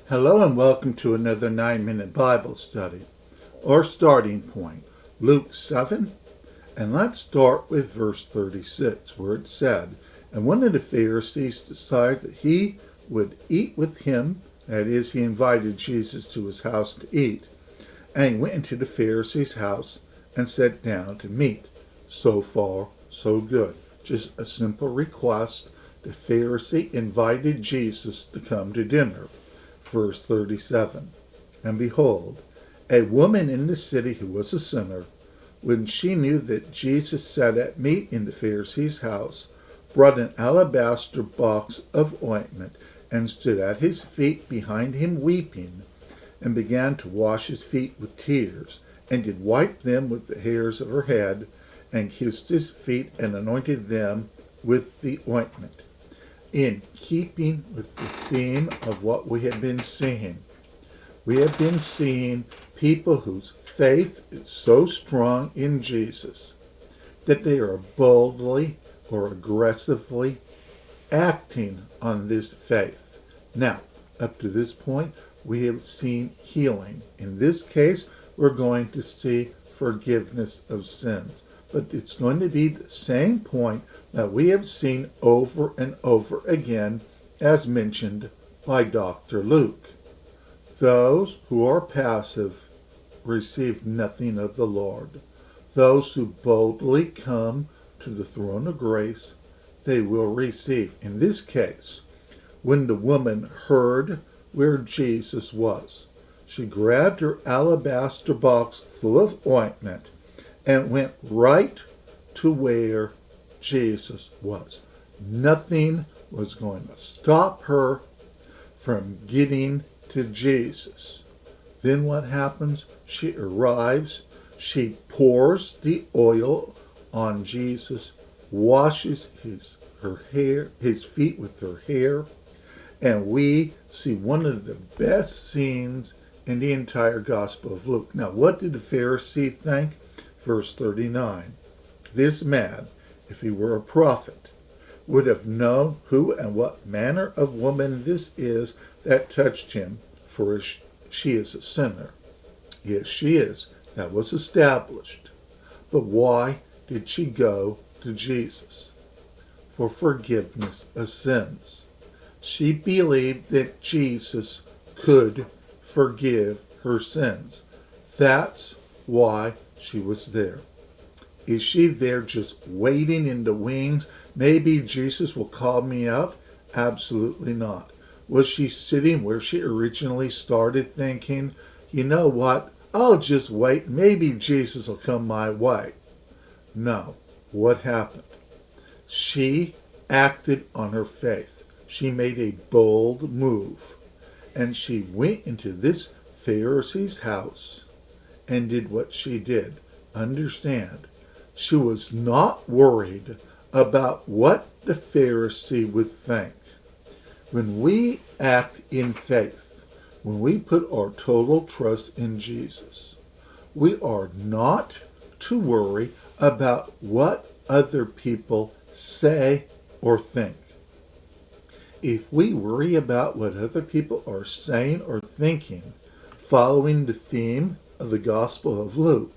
Hello and welcome to another 9-minute Bible study. Our starting point, Luke 7, and let's start with verse 36, where it said, "And one of the Pharisees decided that he would eat with him," that is, he invited Jesus to his house to eat, and he went into the Pharisee's house and sat down to meat. So far, so good. Just a simple request. The Pharisee invited Jesus to come to dinner. Verse 37, "And behold, a woman in the city who was a sinner, when she knew that Jesus sat at meat in the Pharisee's house, brought an alabaster box of ointment, and stood at his feet behind him weeping, and began to wash his feet with tears, and did wipe them with the hairs of her head, and kissed his feet, and anointed them with the ointment." In keeping with the theme of what we have been seeing. We have been seeing people whose faith is so strong in Jesus that they are boldly or aggressively acting on this faith. Now, up to this point, we have seen healing. In this case, we're going to see forgiveness of sins. But it's going to be the same point that we have seen over and over again, as mentioned by Dr. Luke. Those who are passive receive nothing of the Lord. Those who boldly come to the throne of grace, they will receive. In this case, when the woman heard where Jesus was, she grabbed her alabaster box full of ointment and went right to where Jesus was. Nothing was going to stop her from getting to Jesus. Then what happens? She arrives, she pours the oil on Jesus, washes his feet with her hair, and we see one of the best scenes in the entire Gospel of Luke. Now, what did the Pharisee think? Verse 39, "This man, if he were a prophet, would have known who and what manner of woman this is that touched him, for she is a sinner." Yes, she is. That was established. But why did she go to Jesus? For forgiveness of sins. She believed that Jesus could forgive her sins. That's why she was there. Is she there just waiting in the wings? Maybe Jesus will call me up? Absolutely not. Was she sitting where she originally started thinking, you know what, I'll just wait, maybe Jesus will come my way? No. What happened? She acted on her faith. She made a bold move. And she went into this Pharisee's house and did what she did. Understand, she was not worried about what the Pharisee would think. When we act in faith, when we put our total trust in Jesus, we are not to worry about what other people say or think. If we worry about what other people are saying or thinking, following the theme of the Gospel of Luke,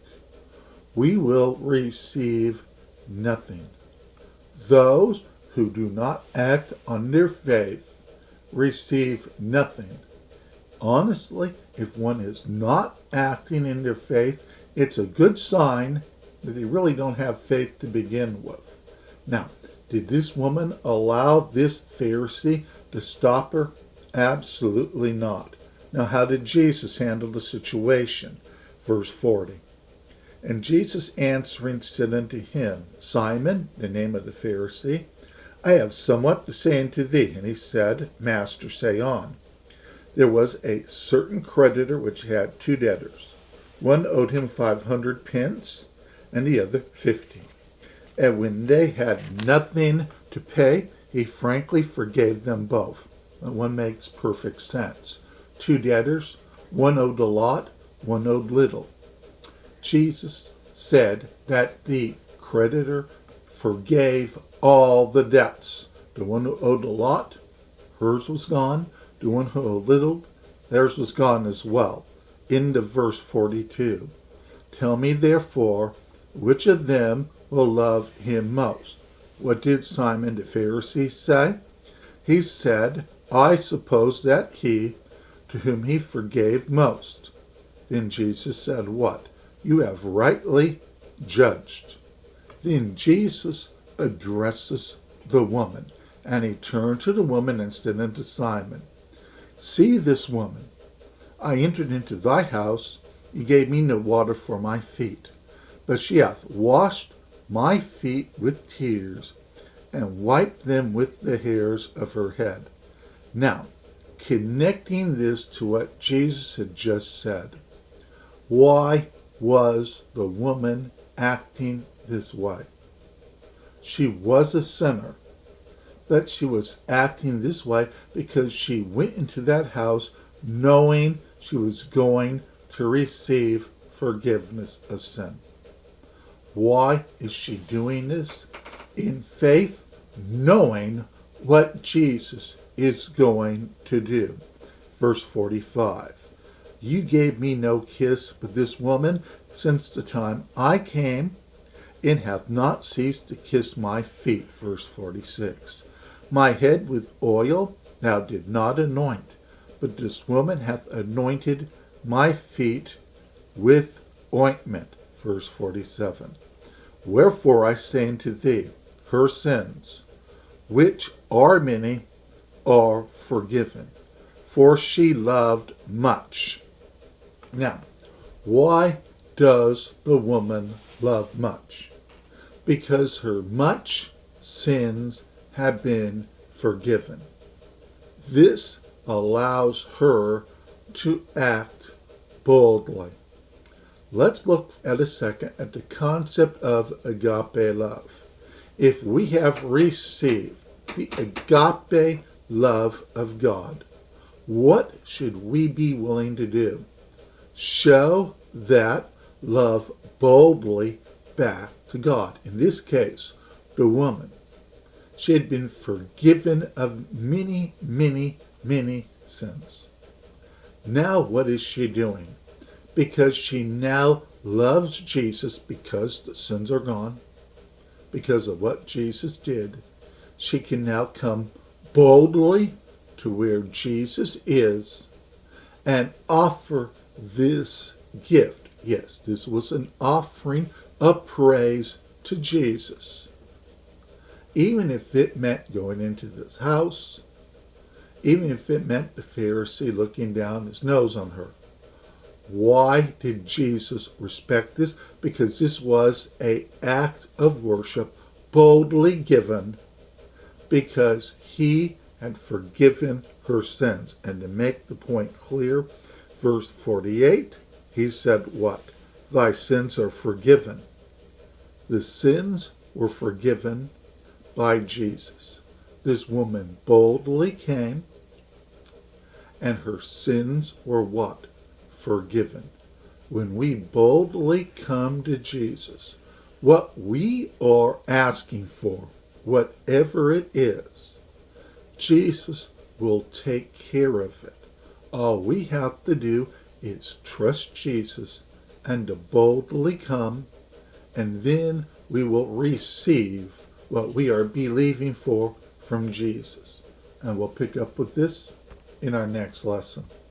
we will receive nothing. Those who do not act on their faith receive nothing. Honestly, if one is not acting in their faith, it's a good sign that they really don't have faith to begin with. Now, did this woman allow this Pharisee to stop her? Absolutely not. Now, how did Jesus handle the situation? Verse 40. "And Jesus answering said unto him, Simon," the name of the Pharisee, "I have somewhat to say unto thee. And he said, Master, say on. There was a certain creditor which had 2 debtors. One owed him 500 pence, and the other 50. And when they had nothing to pay, he frankly forgave them both." And one makes perfect sense. 2 debtors, one owed a lot, one owed little. Jesus said that the creditor forgave all the debts. The one who owed a lot, hers was gone. The one who owed little, theirs was gone as well. Into verse 42. Tell me therefore, which of them will love him most? What did Simon the Pharisee say? He said, I suppose that he to whom he forgave most. Then Jesus said, what? You have rightly judged. Then Jesus addresses the woman, and he turned to the woman and said unto Simon, see this woman. I entered into thy house, you gave me no water for my feet, but she hath washed my feet with tears, and wiped them with the hairs of her head. Now, connecting this to what Jesus had just said, why was the woman acting this way? She was a sinner, but she was acting this way because she went into that house knowing she was going to receive forgiveness of sin. Why is she doing this? In faith, knowing what Jesus is going to do. Verse 45. You gave me no kiss, but this woman, since the time I came, and hath not ceased to kiss my feet. Verse 46. My head with oil thou did not anoint, but this woman hath anointed my feet with ointment. Verse 47. Wherefore I say unto thee, her sins, which are many, are forgiven, for she loved much. Now, why does the woman love much? Because her much sins have been forgiven. This allows her to act boldly. Let's look at a second at the concept of agape love. If we have received the agape love of God, what should we be willing to do? Show that love boldly back to God. In this case, the woman. She had been forgiven of many, many, many sins. Now what is she doing? Because she now loves Jesus because the sins are gone, because of what Jesus did, she can now come boldly to where Jesus is and offer this gift. Yes, this was an offering of praise to Jesus. Even if it meant going into this house, even if it meant the Pharisee looking down his nose on her. Why did Jesus respect this? Because this was an act of worship boldly given because he had forgiven her sins. And to make the point clear, verse 48, he said what? Thy sins are forgiven. The sins were forgiven by Jesus. This woman boldly came, and her sins were what? Forgiven. When we boldly come to Jesus, what we are asking for, whatever it is, Jesus will take care of it. All we have to do is trust Jesus and to boldly come, and then we will receive what we are believing for from Jesus. And we'll pick up with this in our next lesson.